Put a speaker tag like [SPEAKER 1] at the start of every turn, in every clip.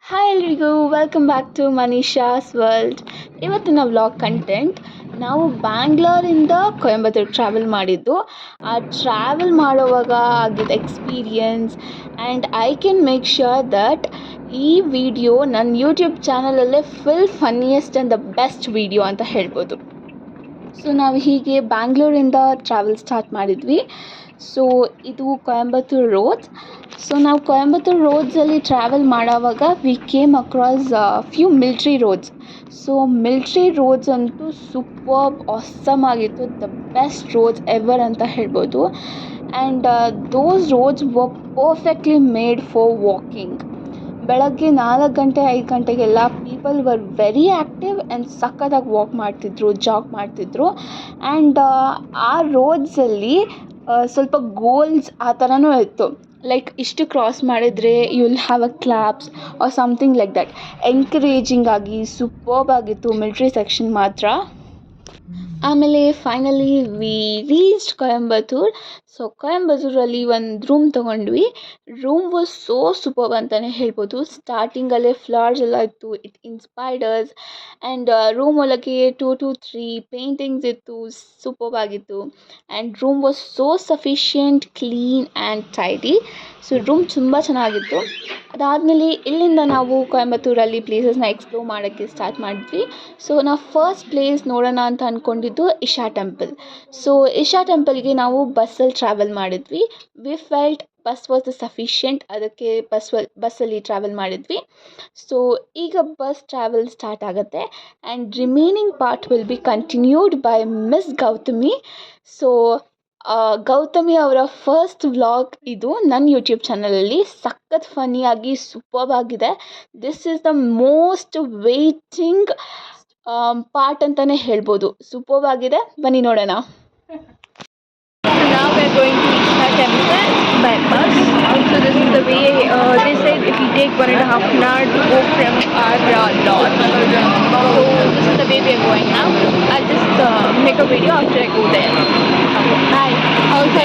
[SPEAKER 1] Hi ಎಲ್ರಿಗೂ welcome back to Manisha's world. ಇವತ್ತಿನ vlog content ನಾವು ಬ್ಯಾಂಗ್ಳೂರಿಂದ ಕೊಯಂಬತ್ತೂರು ಟ್ರಾವೆಲ್ ಮಾಡಿದ್ದು. ಆ ಟ್ರಾವೆಲ್ ಮಾಡೋವಾಗ ಆಗಿದ್ದ experience and I can make sure that ಈ ವಿಡಿಯೋ ನನ್ನ ಯೂಟ್ಯೂಬ್ ಚಾನಲಲ್ಲೇ funniest and the best video ಅಂತ ಹೇಳ್ಬೋದು. ಸೊ ನಾವು ಹೀಗೆ ಬ್ಯಾಂಗ್ಳೂರಿಂದ ಟ್ರಾವೆಲ್ ಸ್ಟಾರ್ಟ್ ಮಾಡಿದ್ವಿ. ಸೊ ಇದು ಕೊಯಂಬತ್ತೂರು ರೋಡ್ಸ್. ಸೊ ನಾವು ಕೊಯಂಬತ್ತೂರು ರೋಡ್ಸಲ್ಲಿ ಟ್ರಾವೆಲ್ ಮಾಡೋವಾಗ we came across few military roads. So military roads ಅಂತೂ ಸೂಪರ್ಬ್ ಆಸಮ್ ಆಗಿತ್ತು, ದ ಬೆಸ್ಟ್ ರೋಡ್ಸ್ ಎವರ್ ಅಂತ ಹೇಳ್ಬೋದು. And those roads var perfectly made for walking. ಬೆಳಗ್ಗೆ 4 ಗಂಟೆ 5 ಗಂಟೆಗೆಲ್ಲ people were very active and ಸಖತ್ತಾಗಿ ವಾಕ್ ಮಾಡ್ತಿದ್ರು, ಜಾಗ್ ಮಾಡ್ತಿದ್ರು. ಆ್ಯಂಡ್ ಆ ರೋಡ್ಸಲ್ಲಿ ಸ್ವಲ್ಪ ಗೋಲ್ಸ್ ಆ ಥರನೂ ಇತ್ತು. ಲೈಕ್ ಇಷ್ಟು ಕ್ರಾಸ್ ಮಾಡಿದರೆ you will have a claps or something like that. Encouraging ಆಗಿ ಸೂಪರ್ಬ್ ಆಗಿತ್ತು ಮಿಲ್ಟ್ರಿ ಸೆಕ್ಷನ್ ಮಾತ್ರ. ಆಮೇಲೆ finally we reached Coimbatore. So ಕೊಯಂಬತ್ತೂರಲ್ಲಿ ಒಂದು ರೂಮ್ ತೊಗೊಂಡ್ವಿ. ರೂಮ್ ವಾಸ್ ಸೋ ಸೂಪರ್ಬ್ ಅಂತಲೇ ಹೇಳ್ಬೋದು. ಸ್ಟಾರ್ಟಿಂಗಲ್ಲೇ ಫ್ಲವರ್ಸ್ ಎಲ್ಲ ಇತ್ತು, it inspired us. And room ಒಳಗೆ 2 to 3 ಪೇಂಟಿಂಗ್ಸ್ ಇತ್ತು, ಸೂಪರ್ಬ್ ಆಗಿತ್ತು. And room was so sufficient, clean and tidy. So room ತುಂಬ ಚೆನ್ನಾಗಿತ್ತು. ಅದಾದಮೇಲೆ ಇಲ್ಲಿಂದ ನಾವು ಕೊಯಂಬತ್ತೂರಲ್ಲಿ ಪ್ಲೇಸಸ್ನ ಎಕ್ಸ್ಪ್ಲೋರ್ ಮಾಡೋಕ್ಕೆ ಸ್ಟಾರ್ಟ್ ಮಾಡಿದ್ವಿ. ಸೊ ನಾವು ಫಸ್ಟ್ ಪ್ಲೇಸ್ ನೋಡೋಣ ಅಂತ ಅಂದ್ಕೊಂಡಿದ್ದು ಇಶಾ ಟೆಂಪಲ್. ಸೊ ಇಶಾ ಟೆಂಪಲ್ಗೆ ನಾವು ಬಸ್ಸಲ್ಲಿ ಟ್ರಾವೆಲ್ ಮಾಡಿದ್ವಿ. We felt bus pass the sufficient, ಅದಕ್ಕೆ ಬಸ್ಸಲ್ಲಿ ಟ್ರಾವೆಲ್ ಮಾಡಿದ್ವಿ. ಸೊ ಈಗ ಬಸ್ ಟ್ರಾವೆಲ್ ಸ್ಟಾರ್ಟ್ ಆಗುತ್ತೆ and remaining part will be continued by miss Gautami. So Gautami ಅವರ ಫಸ್ಟ್ ವ್ಲಾಗ್ ಇದು ನನ್ನ ಯೂಟ್ಯೂಬ್ ಚಾನಲಲ್ಲಿ. ಸಖತ್ ಫನ್ನಿಯಾಗಿ ಸೂಪರ್ಬ್ ಆಗಿದೆ. This is the most waiting part ಅಂತಲೇ ಹೇಳ್ಬೋದು. ಸೂಪರ್ಬ್ ಆಗಿದೆ, ಬನ್ನಿ ನೋಡೋಣ. Now we are going to Isha temple by bus. So this is the way, they said it will take 1.5 hours to go from our lodge. So this is the way we are going now. I'll just make a video after I go there. Bye. Also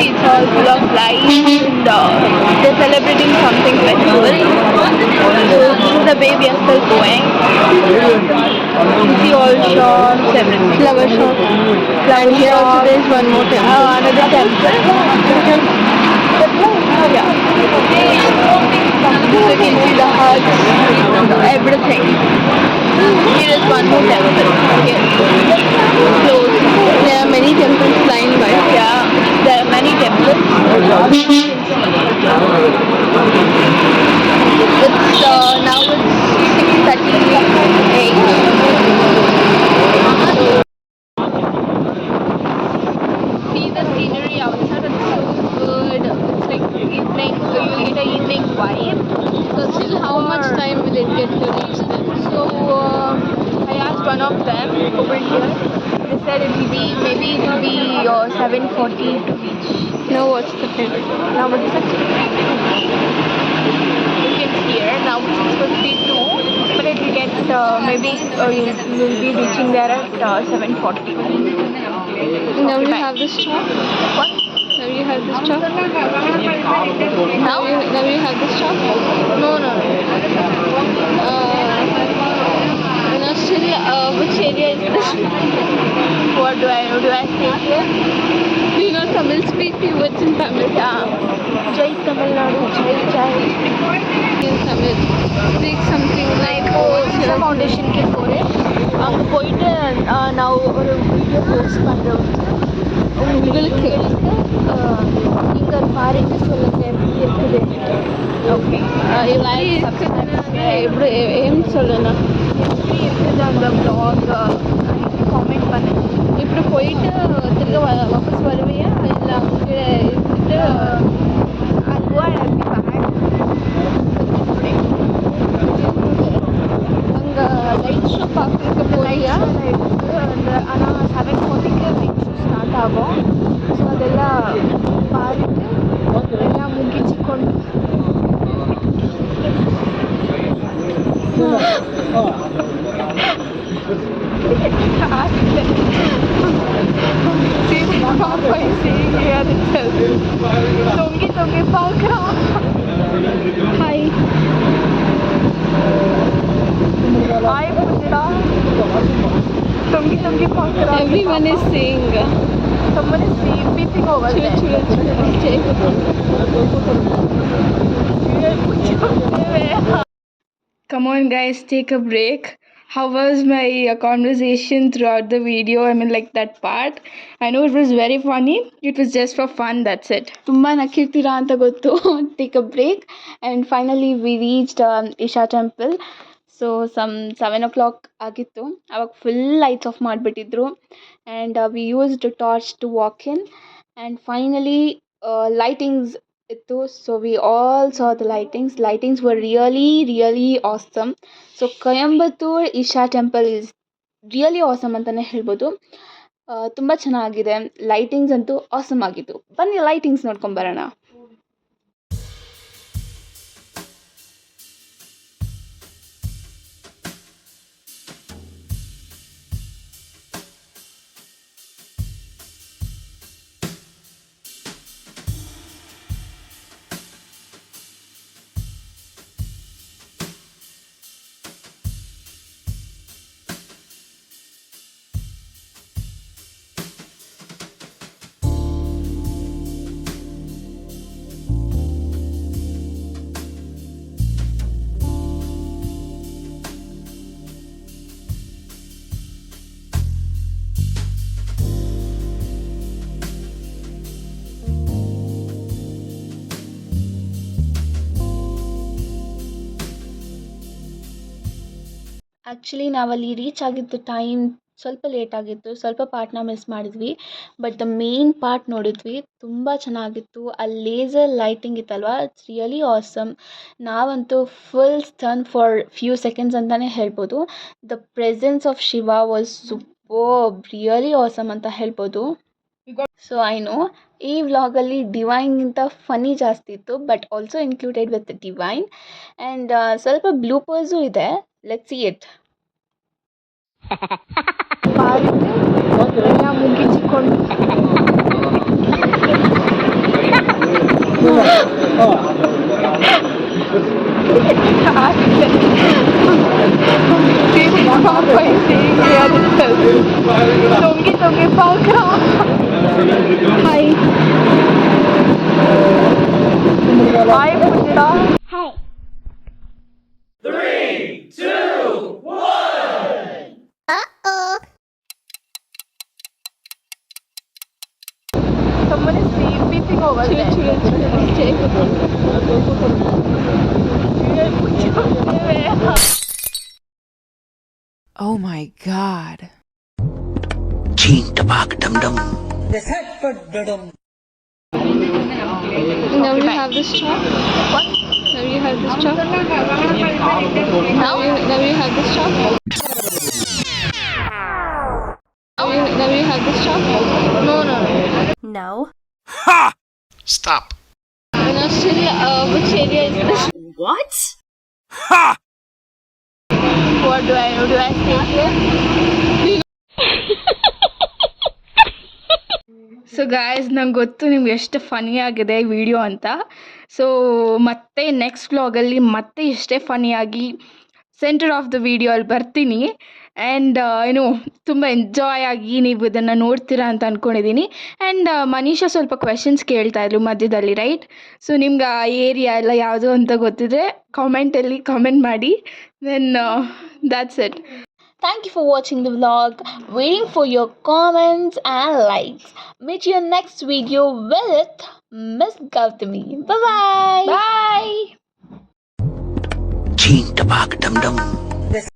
[SPEAKER 1] it's all full of lights and they're celebrating something festival. So this is the way we are still going. You see all shops, everything. Flower shop. And here also there is one more temple. Another temple. Yeah. So you can see the huts, everything. Here is one more temple. Here. Close. There are many temples lying by. Yeah. There are many temples. It's now it's 6:38. See the scenery outside, it's so good. It's like evening, so you get an evening vibe. So still how much time will it get to reach them? So I asked one of them over here. They said it will be 7:40 to reach. Now what's the time? Now what is it? You can hear now 6:52, but it will get you'll be reaching there at 7:40. Now you have this stop. What? Now you have this stop. Now you have this stop. No. Still, which area is this? What do I know? Do I stay here? Do you know Tamil? Speak few words in Tamil. Yeah. Jai Tamil Nadu. Jai. In Tamil. Speak something like Isha Foundation ke kore. அங்கே போயிட்டு நான் ஒரு video post பண்ணுறேன். உங்களுக்கு நீங்கள் பாருங்க, சொல்லுங்கள் எப்படி இருக்குது. ஓகே, எப்படி ஏன்னு சொல்லணும், எப்படி இருக்குது அந்த ப்ளாக் காமெண்ட் பண்ணு. இப்படி போயிட்டு திரும்ப வாபஸ் வருவியா இல்லை அங்கே இருந்துட்டு அங்குவா எப்படி அங்கே லைட் ஷோ பார்க்குறதுக்கு போறியா? அந்த ஆனால் 7:40க்கு லைட் ஷோ ஸ்டார்ட் ஆகும். ஸோ அதெல்லாம் பார்த்துட்டு எல்லாம் முகிச்சுக்கொண்டு Tungi Pakra. Hi. Hi Putila. Tungi Pakra. Everyone is saying. Someone is peeping over there. Come on guys, take a break. How was my conversation throughout the video? I mean like that part. I know it was very funny. It was just for fun, that's it. ತುಂಬಾ ನಕ್ಕಿರ್ತೀರಾ ಅಂತ ಗೊತ್ತು. Take a break and finally we reached Isha temple. So 7 o'clock ಆಗಿತ್ತು. ಅವಾಗ full lights off ಮಾಡಿಬಿಟ್ಟಿದ್ರು and we used torch to walk in and finally lightings ಇತ್ತು. So we all saw the lightings were really awesome. So Coimbatore Isha temple is really awesome ಅಂತಲೇ ಹೇಳ್ಬೋದು. ತುಂಬ ಚೆನ್ನಾಗಿದೆ. Lightings ಅಂತೂ awesome ಆಗಿತ್ತು. ಬನ್ನಿ ಲೈಟಿಂಗ್ಸ್ ನೋಡ್ಕೊಂಬರೋಣ. ಆ್ಯಕ್ಚುಲಿ ನಾವಲ್ಲಿ ರೀಚ್ ಆಗಿದ್ದು ಟೈಮ್ ಸ್ವಲ್ಪ ಲೇಟ್ ಆಗಿತ್ತು. ಸ್ವಲ್ಪ ಪಾರ್ಟ್ನ ಮಿಸ್ ಮಾಡಿದ್ವಿ. ಬಟ್ ದ ಮೇನ್ ಪಾರ್ಟ್ ನೋಡಿದ್ವಿ. ತುಂಬ ಚೆನ್ನಾಗಿತ್ತು. ಆ ಲೇಸರ್ ಲೈಟಿಂಗ್ ಇತ್ತಲ್ವಾ, ಇಟ್ಸ್ ರಿಯಲಿ ಆಸಮ್. ನಾವಂತೂ full stun for few seconds ಅಂತಲೇ ಹೇಳ್ಬೋದು. The presence of Shiva was superb, really awesome ಅಂತ ಹೇಳ್ಬೋದು. ಸೊ ಐ ನೋ ಈ ವ್ಲಾಗಲ್ಲಿ ಡಿವೈನ್ಗಿಂತ ಫನಿ ಜಾಸ್ತಿ ಇತ್ತು, but also included with divine and ಸ್ವಲ್ಪ ಬ್ಲೂಪರ್ಸು ಇದೆ. Let's see it. ಮುಗಿಸಿಕೊಂಡು ತುಂಗಿ ಪಾಕ್ರ. ಹಾಯ್ ಹಾಯ್ ಪುಟ್ಟಿರಾ. Hi.
[SPEAKER 2] 3, 2, 1.
[SPEAKER 1] Someone is peeping over there.
[SPEAKER 3] Oh my god.
[SPEAKER 4] Cheen tabak dum dum.
[SPEAKER 1] Now you have this chop. What? Now you have this chop. Now you have this chop. Now you have this chop. No.
[SPEAKER 3] No.
[SPEAKER 4] Ha! Stop.
[SPEAKER 1] In Australia, which area is this?
[SPEAKER 3] What?
[SPEAKER 4] Ha!
[SPEAKER 1] What do I know? Do I stay here? So guys, ನಂಗೆ ಗೊತ್ತು ನಿಮ್ಗೆ ಎಷ್ಟು ಫನಿ ಆಗಿದೆ ಈ video ಅಂತ. So ಮತ್ತೆ next ವ್ಲಾಗಲ್ಲಿ ಮತ್ತೆ ಇಷ್ಟೇ ಫನಿಯಾಗಿ ಸೆಂಟರ್ ಆಫ್ ದ ವಿಡಿಯೋ ಅಲ್ಲಿ ಬರ್ತೀನಿ. ಆ್ಯಂಡ್ ಏನು ತುಂಬ ಎಂಜಾಯ್ ಆಗಿ ನೀವು ಇದನ್ನು ನೋಡ್ತೀರಾ ಅಂತ ಅಂದ್ಕೊಂಡಿದ್ದೀನಿ. ಆ್ಯಂಡ್ ಮನೀಷಾ ಸ್ವಲ್ಪ ಕ್ವೆಶನ್ಸ್ ಕೇಳ್ತಾಯಿದ್ರು ಮಧ್ಯದಲ್ಲಿ, ರೈಟ್? ಸೊ ನಿಮ್ಗೆ ಆ ಏರಿಯಾ ಎಲ್ಲ ಯಾವುದು ಅಂತ ಗೊತ್ತಿದ್ರೆ ಕಾಮೆಂಟಲ್ಲಿ ಕಾಮೆಂಟ್ ಮಾಡಿ. Then that's it. Thank you for watching the vlog. Waiting for your comments and likes. Meet you in next video with Miss Gautami. Bye-bye. Bye.
[SPEAKER 4] Cheen tabak dum dum.